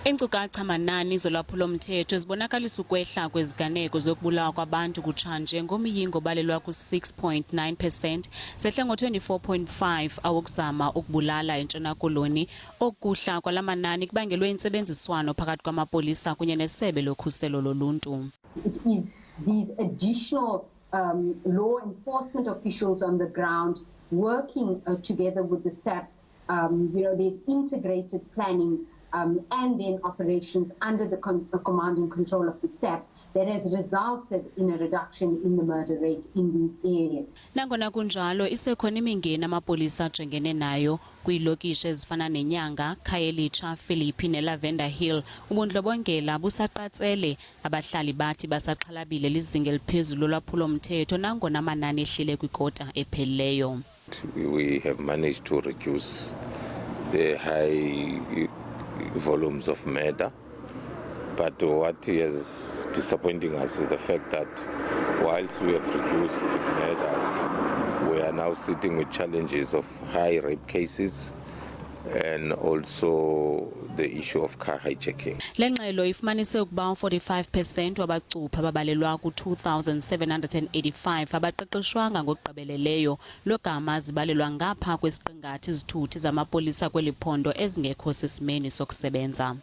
Iinkcukacha manani zolwaphulo-mthetho zibonakalisa ukwehla kweziganeko zokubulawa kwabantu kutshanje ngomyingo obalelwa ku-6.9%, zehle ngo-24.5 awokuzama ukubulala eNtshona Koloni. Okuhla kwala manani kubangelwe intsebenziswano phakathi kwamapolisa kunye nesebe lokhuselo loluntu. It is these additional law enforcement officials on the ground working together with the SABC. There's integrated planning and then operations under the command and control of the SABC that has resulted in a reduction in the murder rate in these areas. Nangona kunjalo isekhona imingeni amapolisa ajongene nayo kwiilokishi ezifana neNyanga, Khayelitsha, Philippi neLavender Hill. Ubundlobongela busaqatsele, abahlali bathi basaxhalabile lizinga eliphezulu lolwaphulo-mthetho nangona amanani ehlile kwikota ephelileyo. We have managed to reduce the high volumes of murder, but what is disappointing us is the fact that whilst we have reduced murders, we are now sitting with challenges of high rape cases and also the issue of car hijacking. Le ngxelo ifumanise ukuba 45% wabacuphi ababalelwa ku-2,785 abaqeqeshwanga ngokugqibeleleyo, logama zibalelwa ngapha kwesiqingathi izithuthi zamapolisa kweli phondo ezingekho sesimeni sokusebenza.